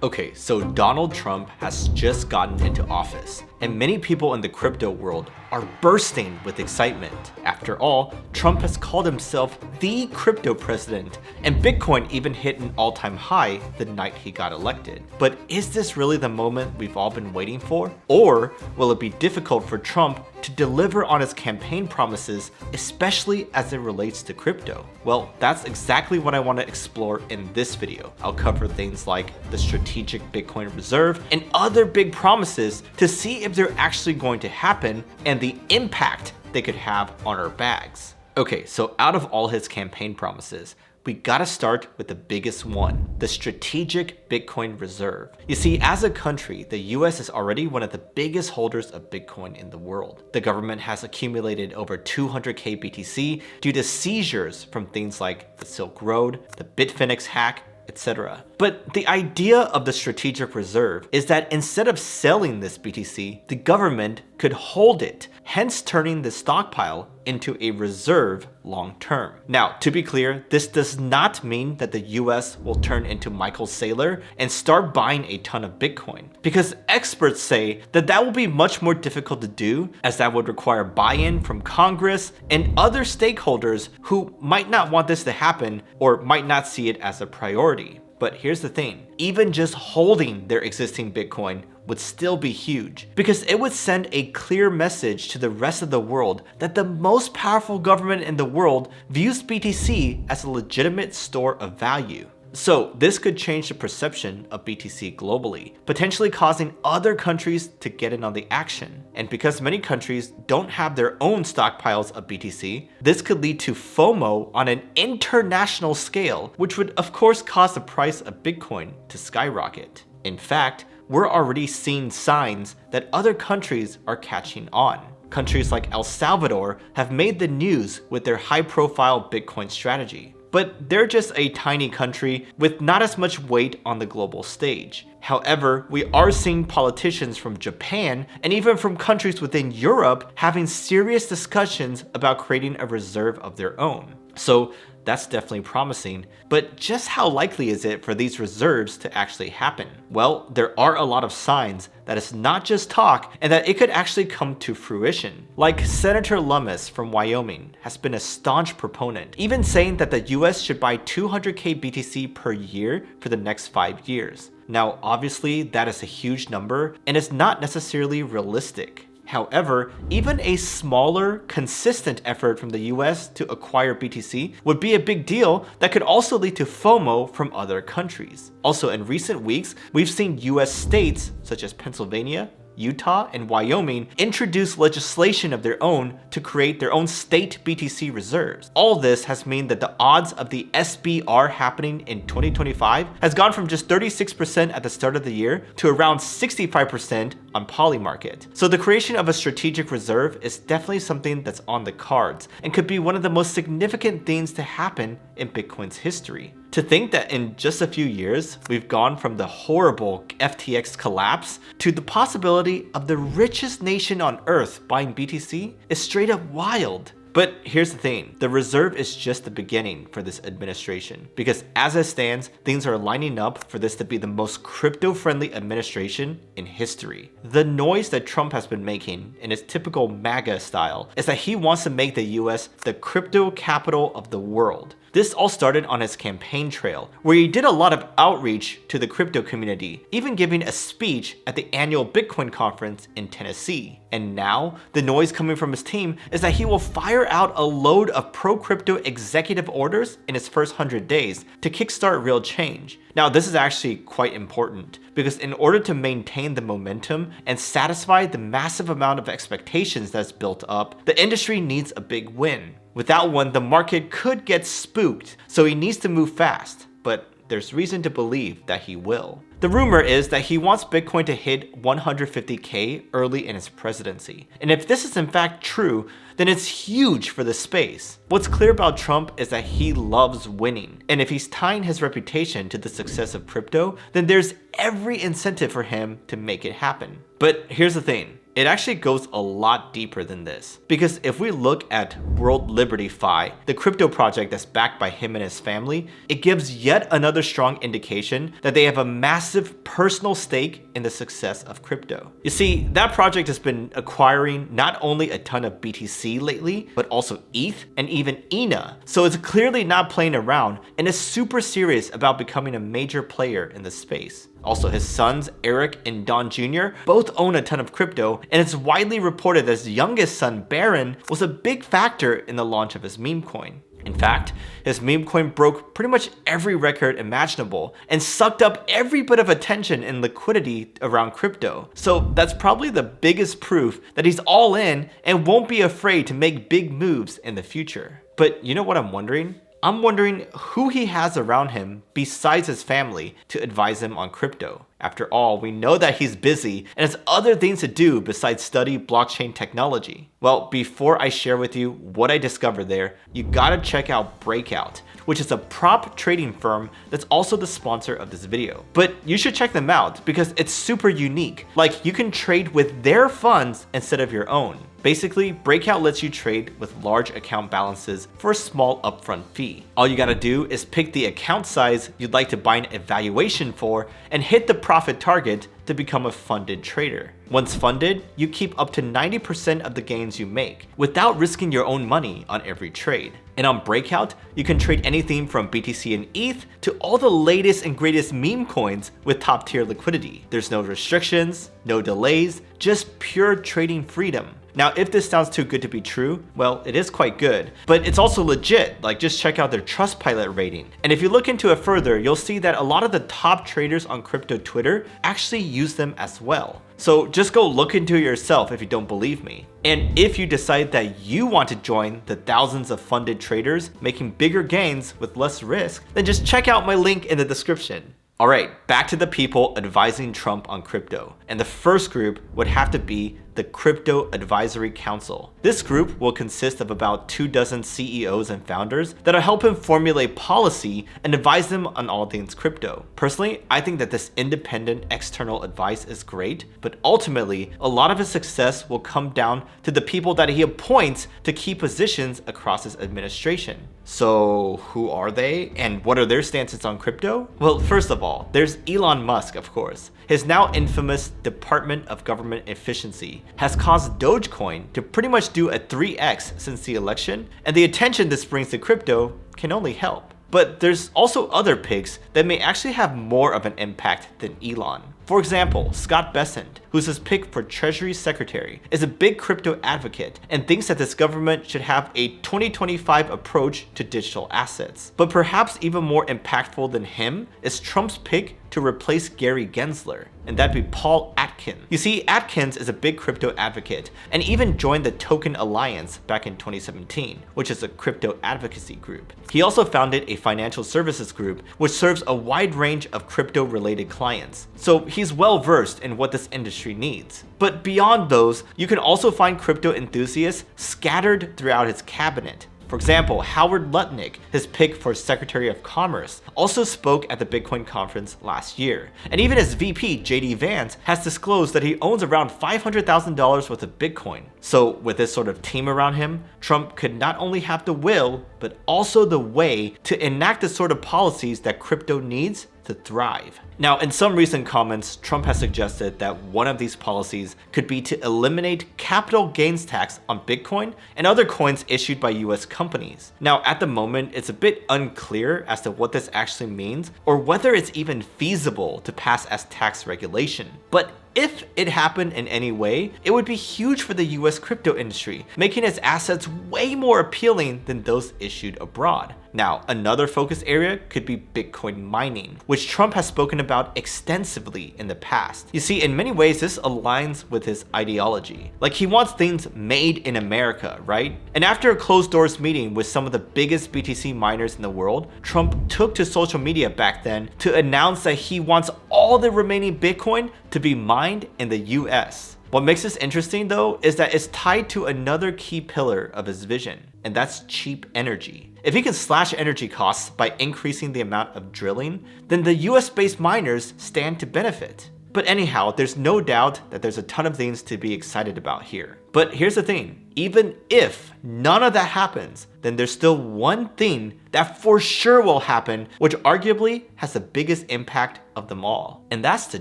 Okay, so Donald Trump has just gotten into office, and many people in the crypto world are bursting with excitement. After all, Trump has called himself the crypto president, and Bitcoin even hit an all-time high the night he got elected. But is this really the moment we've all been waiting for? Or will it be difficult for Trump to deliver on his campaign promises, especially as it relates to crypto? Well, that's exactly what I want to explore in this video. I'll cover things like the strategic Bitcoin reserve and other big promises to see if they're actually going to happen and the impact they could have on our bags. Okay, so out of all his campaign promises, we gotta start with the biggest one, the strategic Bitcoin reserve. You see, as a country, the US is already one of the biggest holders of Bitcoin in the world. The government has accumulated over 200k BTC due to seizures from things like the Silk Road, the Bitfinex hack, etc. But the idea of the strategic reserve is that instead of selling this BTC, the government could hold it, hence turning the stockpile into a reserve long term. Now, to be clear, this does not mean that the US will turn into Michael Saylor and start buying a ton of Bitcoin, because experts say that that will be much more difficult to do, as that would require buy-in from Congress and other stakeholders who might not want this to happen or might not see it as a priority. But here's the thing, even just holding their existing Bitcoin would still be huge, because it would send a clear message to the rest of the world that the most powerful government in the world views BTC as a legitimate store of value. So this could change the perception of BTC globally, potentially causing other countries to get in on the action. And because many countries don't have their own stockpiles of BTC, this could lead to FOMO on an international scale, which would of course cause the price of Bitcoin to skyrocket. In fact, we're already seeing signs that other countries are catching on. Countries like El Salvador have made the news with their high-profile Bitcoin strategy. But they're just a tiny country with not as much weight on the global stage. However, we are seeing politicians from Japan and even from countries within Europe having serious discussions about creating a reserve of their own. So that's definitely promising, but just how likely is it for these reserves to actually happen? Well, there are a lot of signs that it's not just talk and that it could actually come to fruition. Like Senator Lummis from Wyoming has been a staunch proponent, even saying that the US should buy 200k BTC per year for the next 5 years. Now, obviously, that is a huge number and it's not necessarily realistic. However, even a smaller, consistent effort from the US to acquire BTC would be a big deal that could also lead to FOMO from other countries. Also, in recent weeks, we've seen US states such as Pennsylvania, Utah, and Wyoming introduce legislation of their own to create their own state BTC reserves. All this has meant that the odds of the SBR happening in 2025 has gone from just 36% at the start of the year to around 65% on Polymarket. So the creation of a strategic reserve is definitely something that's on the cards and could be one of the most significant things to happen in Bitcoin's history. To think that in just a few years, we've gone from the horrible FTX collapse to the possibility of the richest nation on earth buying BTC is straight up wild. But here's the thing, the reserve is just the beginning for this administration, because as it stands, things are lining up for this to be the most crypto-friendly administration in history. The noise that Trump has been making in his typical MAGA style is that he wants to make the US the crypto capital of the world. This all started on his campaign trail, where he did a lot of outreach to the crypto community, even giving a speech at the annual Bitcoin conference in Tennessee. And now, the noise coming from his team is that he will fire out a load of pro-crypto executive orders in his first 100 days to kickstart real change. Now, this is actually quite important, because in order to maintain the momentum and satisfy the massive amount of expectations that's built up, the industry needs a big win. Without one, the market could get spooked, so he needs to move fast, but there's reason to believe that he will. The rumor is that he wants Bitcoin to hit 150k early in his presidency. And if this is in fact true, then it's huge for the space. What's clear about Trump is that he loves winning. And if he's tying his reputation to the success of crypto, then there's every incentive for him to make it happen. But here's the thing. it actually goes a lot deeper than this. Because if we look at World Liberty Fi, the crypto project that's backed by him and his family, it gives yet another strong indication that they have a massive personal stake in the success of crypto. You see, that project has been acquiring not only a ton of BTC lately, but also ETH and even ENA. So it's clearly not playing around and is super serious about becoming a major player in the space. Also, his sons, Eric and Don Jr., both own a ton of crypto, and it's widely reported that his youngest son, Barron, was a big factor in the launch of his meme coin. In fact, his meme coin broke pretty much every record imaginable and sucked up every bit of attention and liquidity around crypto. So that's probably the biggest proof that he's all in and won't be afraid to make big moves in the future. But you know what I'm wondering? I'm wondering who he has around him besides his family to advise him on crypto. After all, we know that he's busy and has other things to do besides study blockchain technology. Well, before I share with you what I discovered there, you gotta check out Breakout, which is a prop trading firm that's also the sponsor of this video. But you should check them out because it's super unique. Like, you can trade with their funds instead of your own. Basically, Breakout lets you trade with large account balances for a small upfront fee. All you gotta do is pick the account size you'd like to buy an evaluation for and hit the profit target to become a funded trader. Once funded, you keep up to 90% of the gains you make without risking your own money on every trade. And on Breakout, you can trade anything from BTC and ETH to all the latest and greatest meme coins with top tier liquidity. There's no restrictions, no delays, just pure trading freedom. Now, if this sounds too good to be true, well, it is quite good, but it's also legit. Like, just check out their Trustpilot rating. And if you look into it further, you'll see that a lot of the top traders on crypto Twitter actually use them as well. So just go look into it yourself if you don't believe me. And if you decide that you want to join the thousands of funded traders making bigger gains with less risk, then just check out my link in the description. Alright, back to the people advising Trump on crypto. And the first group would have to be the Crypto Advisory Council. This group will consist of about 24 CEOs and founders that'll help him formulate policy and advise them on all things crypto. Personally, I think that this independent external advice is great, but ultimately, a lot of his success will come down to the people that he appoints to key positions across his administration. So who are they and what are their stances on crypto? Well, first of all, there's Elon Musk, of course. His now infamous Department of Government Efficiency has caused Dogecoin to pretty much do a 3x since the election, and the attention this brings to crypto can only help. But there's also other pigs that may actually have more of an impact than Elon. For example, Scott Bessent, who's his pick for Treasury Secretary, is a big crypto advocate and thinks that this government should have a 2025 approach to digital assets. But perhaps even more impactful than him is Trump's pick to replace Gary Gensler, and that'd be Paul Atkins. You see, Atkins is a big crypto advocate and even joined the Token Alliance back in 2017, which is a crypto advocacy group. He also founded a financial services group which serves a wide range of crypto-related clients. So he's well versed in what this industry needs. But beyond those, you can also find crypto enthusiasts scattered throughout his cabinet. For example, Howard Lutnick, his pick for Secretary of Commerce, also spoke at the Bitcoin conference last year. And even his VP, JD Vance, has disclosed that he owns around $500,000 worth of Bitcoin. So with this sort of team around him, Trump could not only have the will, but also the way to enact the sort of policies that crypto needs to thrive. Now, in some recent comments, Trump has suggested that one of these policies could be to eliminate capital gains tax on Bitcoin and other coins issued by US companies. Now, at the moment, it's a bit unclear as to what this actually means or whether it's even feasible to pass as tax regulation. But if it happened in any way, it would be huge for the US crypto industry, making its assets way more appealing than those issued abroad. Now, another focus area could be Bitcoin mining, which Trump has spoken about extensively in the past. You see, in many ways, this aligns with his ideology. Like, he wants things made in America, right? And after a closed doors meeting with some of the biggest BTC miners in the world, Trump took to social media back then to announce that he wants all the remaining Bitcoin to be mined in the US. What makes this interesting though is that it's tied to another key pillar of his vision, and that's cheap energy. If he can slash energy costs by increasing the amount of drilling, then the US-based miners stand to benefit. But anyhow, there's no doubt that there's a ton of things to be excited about here. But here's the thing, even if none of that happens, then there's still one thing that for sure will happen, which arguably has the biggest impact of them all. And that's the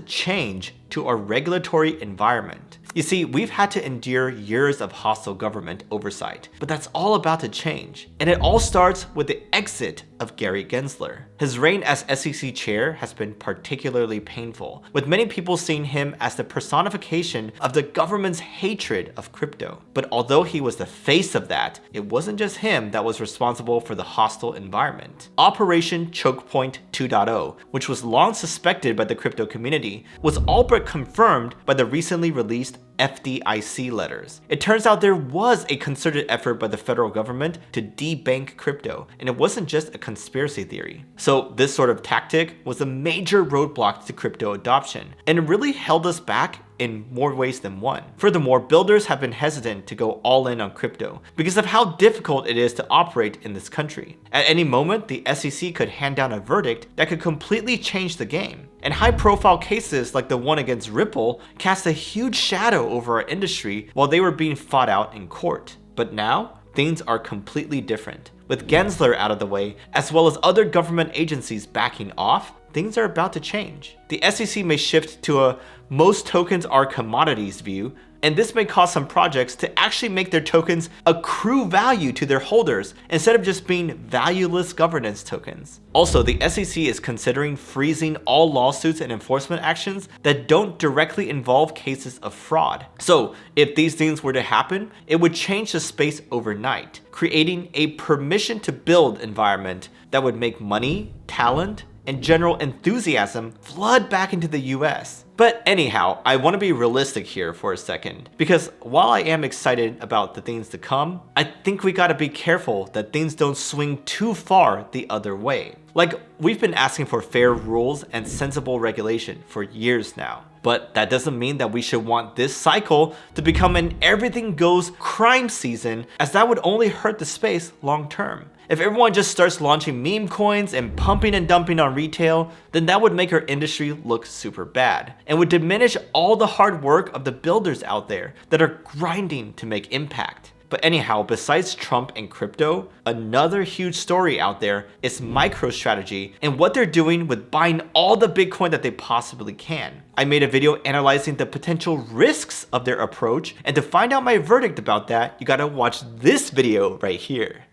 change to our regulatory environment. You see, we've had to endure years of hostile government oversight, but that's all about to change. And it all starts with the exit of Gary Gensler. His reign as SEC chair has been particularly painful, with many people seeing him as the personification of the government's hatred of crypto. But although he was the face of that, it wasn't just him that was responsible for the hostile environment. Operation Choke Point 2.0, which was long suspected by the crypto community, was all but confirmed by the recently released FDIC letters. It turns out there was a concerted effort by the federal government to debank crypto, and it wasn't just a conspiracy theory. So this sort of tactic was a major roadblock to crypto adoption, and it really held us back in more ways than one. Furthermore, builders have been hesitant to go all in on crypto because of how difficult it is to operate in this country. At any moment, the SEC could hand down a verdict that could completely change the game. And high-profile cases like the one against Ripple cast a huge shadow over our industry while they were being fought out in court. But now, things are completely different. With Gensler out of the way, as well as other government agencies backing off, things are about to change. The SEC may shift to a most tokens are commodities view, and this may cause some projects to actually make their tokens accrue value to their holders instead of just being valueless governance tokens. Also, the SEC is considering freezing all lawsuits and enforcement actions that don't directly involve cases of fraud. So, if these things were to happen, it would change the space overnight, creating a permission to build environment that would make money, talent, and general enthusiasm flood back into the US. But anyhow, I want to be realistic here for a second, because while I am excited about the things to come, I think we gotta be careful that things don't swing too far the other way. Like, we've been asking for fair rules and sensible regulation for years now. But that doesn't mean that we should want this cycle to become an everything goes crime season, as that would only hurt the space long term. If everyone just starts launching meme coins and pumping and dumping on retail, then that would make our industry look super bad and would diminish all the hard work of the builders out there that are grinding to make impact. But anyhow, besides Trump and crypto, another huge story out there is Microstrategy and what they're doing with buying all the Bitcoin that they possibly can. I made a video analyzing the potential risks of their approach, and to find out my verdict about that, you gotta watch this video right here.